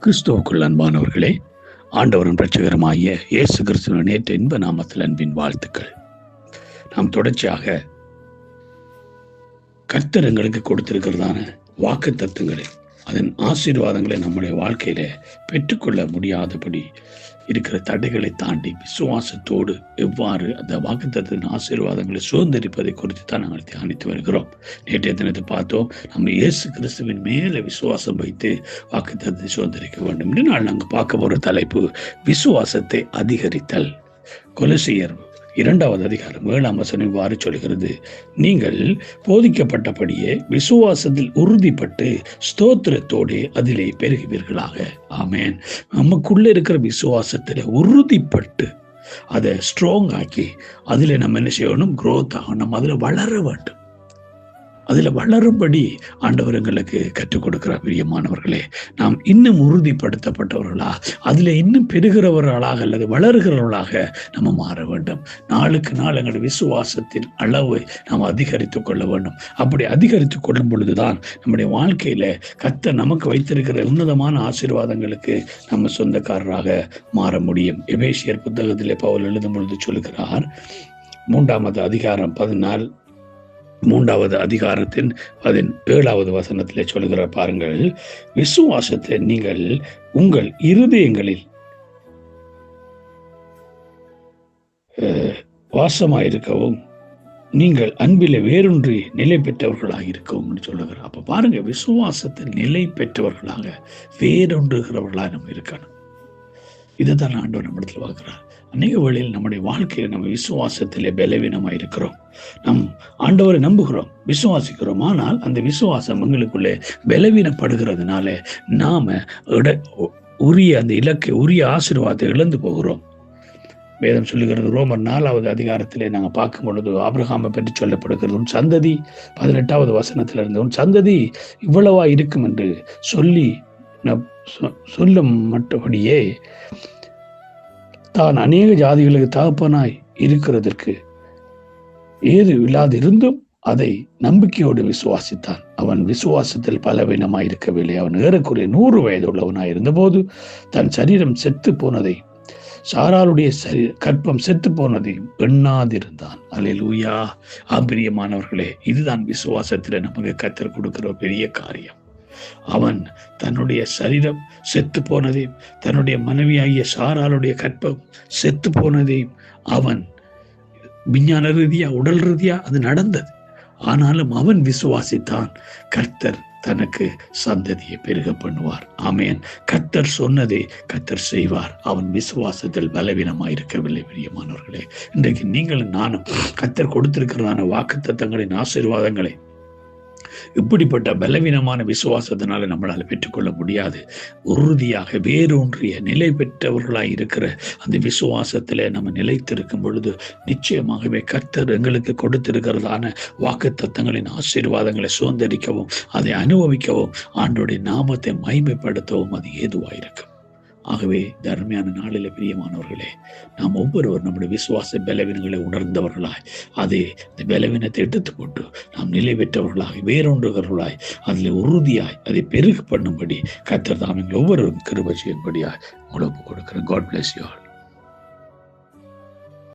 கிறிஸ்துவுக்குள் அன்பானவர்களே, ஆண்டவரும் இரட்சகருமாகிய இயேசு கிறிஸ்துவின் நேற்று இன்ப நாமத்தில் அன்பின் வாழ்த்துக்கள். நாம் தொடர்ச்சியாக கர்த்தர் எங்களுக்கு கொடுத்திருக்கிறதான வாக்கு தத்துவங்களை, அதன் ஆசீர்வாதங்களை நம்முடைய வாழ்க்கையில பெற்றுக்கொள்ள முடியாதபடி இருக்கிற தடைகளை தாண்டி விசுவாசத்தோடு எவ்வாறு அந்த வாக்குத்தத்தின் ஆசீர்வாதங்களை சுதந்திரிப்பதை குறித்து தான் நாங்கள் தியானித்து வருகிறோம். நேற்றைய தினத்தை பார்த்தோம், நம்ம இயேசு கிறிஸ்துவின் மேலே விசுவாசம் வைத்து வாக்குத்தத்தை சுதந்திரிக்க வேண்டும் என்று நாங்கள் பார்க்க போகிற தலைப்பு விசுவாசத்தை அதிகரித்தல். கொலோசியர் 2வது அதிகாரம் 7ஆம் வசனம் இவ்வாறு சொல்கிறது, நீங்கள் போதிக்கப்பட்டபடியே விசுவாசத்தில் உறுதிப்பட்டு ஸ்தோத்திரத்தோடு அதிலே பெருகுவீர்களாக. ஆமேன். நமக்குள்ள இருக்கிற விசுவாசத்தில் உறுதிப்பட்டு அதை ஸ்ட்ராங் ஆக்கி அதில் நம்ம என்ன செய்யணும்? க்ரோத் ஆகணும். நம்ம அதில் வளர வேண்டும். அதில் வளரும்படி ஆண்டவர் எங்களுக்கு கற்றுக் கொடுக்கிறார். பிரியமானவர்களே, நாம் இன்னும் உறுதிப்படுத்தப்பட்டவர்களா, அதில் இன்னும் பெறுகிறவர்களாக அல்லது வளர்கிறவர்களாக நம்ம மாற வேண்டும். நாளுக்கு நாள் எங்களுடைய விசுவாசத்தின் அளவை நாம் அதிகரித்து கொள்ள வேண்டும். அப்படி அதிகரித்து கொள்ளும் பொழுதுதான் நம்முடைய வாழ்க்கையில கர்த்தர் நமக்கு வைத்திருக்கிற உன்னதமான ஆசீர்வாதங்களுக்கு நம்ம சொந்தக்காரராக மாற முடியும். எபேசியர் புத்தகத்திலே பவுல் எழுதும் பொழுது சொல்கிறார், 3வது அதிகாரம் 3வது அதிகாரத்தின் 17வது வசனத்திலே சொல்லுகிற பாருங்கள், விசுவாசத்தை நீங்கள் உங்கள் இருதயங்களில் வாசமாயிருக்கவும் நீங்கள் அன்பிலே வேறொன்றி நிலை பெற்றவர்களாக இருக்கவும் சொல்லுகிறார். அப்ப பாருங்க, விசுவாசத்தில் நிலை பெற்றவர்களாக வேறொன்றுகிறவர்களாக நம்ம இருக்கணும். இதுதான் ஆண்டவர் நம்மிடத்தில் பார்க்கிறார். அநேக வேளையில் நம்முடைய வாழ்க்கையில் நம்ம விசுவாசத்திலே பலவீனமாக இருக்கிறோம். நம் ஆண்டவரை நம்புகிறோம், விசுவாசிக்கிறோம். ஆனால் அந்த விசுவாசம் எங்களுக்குள்ளே பலவீனப்படுகிறதுனால நாம உரிய அந்த இலக்கை, உரிய ஆசீர்வாதத்தை இழந்து போகிறோம். வேதம் சொல்லுகிறது, ரோமர் 4வது அதிகாரத்திலே நாங்கள் பார்க்கும் பொழுது ஆபிரகாமை பற்றி சொல்லப்படுகிறது, உன் சந்ததி 18வது வசனத்திலிருந்து உன் சந்ததி இவ்வளவா இருக்கும் என்று சொல்ல மற்றபடியே தான் அநேக ஜாதிகளுக்கு தகப்பனாய் இருக்கிறதற்கு ஏது இல்லாதிருந்தும் அதை நம்பிக்கையோடு விசுவாசித்தான். அவன் விசுவாசத்தில் பலவீனமாய் இருக்கவில்லை. அவன் ஏறக்குறைய 100 வயது உள்ளவனாய் இருந்தபோது தன் சரீரம் செத்து போனதை, சாராளுடைய கற்பம் செத்து போனதையும் எண்ணாதிருந்தான். அல்லேலூயா. பிரியமானவர்களே, இதுதான் விசுவாசத்தில் நமக்கு கர்த்தர் கொடுக்கிற பெரிய காரியம். அவன் தன்னுடைய சரீரம் செத்து போனதையும், தன்னுடைய மனைவியாகிய சாராளுடைய கற்பம் செத்து போனதையும் அவன் விஞ்ஞான ரீதியா, உடல் ரீதியா அது நடந்தது. ஆனாலும் அவன் விசுவாசித்தான், கர்த்தர் தனக்கு சந்ததியை பெருக பண்ணுவார். ஆமேன். கர்த்தர் சொன்னதை கர்த்தர் செய்வார். அவன் விசுவாசத்தில் பலவீனமாயிருக்கவில்லை. பிரியமானவர்களே, இன்றைக்கு நீங்களும் நானும் கர்த்தர் கொடுத்திருக்கிறதான வாக்குத்தத்தங்களின் ஆசீர்வாதங்களை இப்படிப்பட்ட பலவீனமான விசுவாசத்தினால நம்மளால பெற்றுக்கொள்ள முடியாது. உறுதியாக வேரூன்றிய நிலை பெற்றவர்களாய் இருக்கிற அந்த விசுவாசத்திலே நம்ம நிலைத்திருக்கும் பொழுது நிச்சயமாகவே கர்த்தர் எங்களுக்கு கொடுத்திருக்கிறதான வாக்குத்தத்தங்களின் ஆசீர்வாதங்களை சுதந்திரிக்கவும், அதை அனுபவிக்கவும், ஆண்டோடைய நாமத்தை மகிமைப்படுத்தவும் அது ஏதுவாயிருக்கும். ஆகவே தர்மையான நாளில பிரியமானவர்களே, நாம் ஒவ்வொருவர் நம்முடைய விசுவாச பலவீனங்களை உணர்ந்தவர்களாய், அதை இந்த பலவீனத்தை எடுத்து போட்டு நாம் நிலை பெற்றவர்களாய், வேறொன்றுகிறவர்களாய், அதில் உறுதியாய் அதை பெருகு பண்ணும்படி கர்த்தர் தாம் எங்கள் ஒவ்வொருவரும் கிருபை செய்யும்படியாய் உங்களுக்கு கொடுக்கிறேன். God bless you all.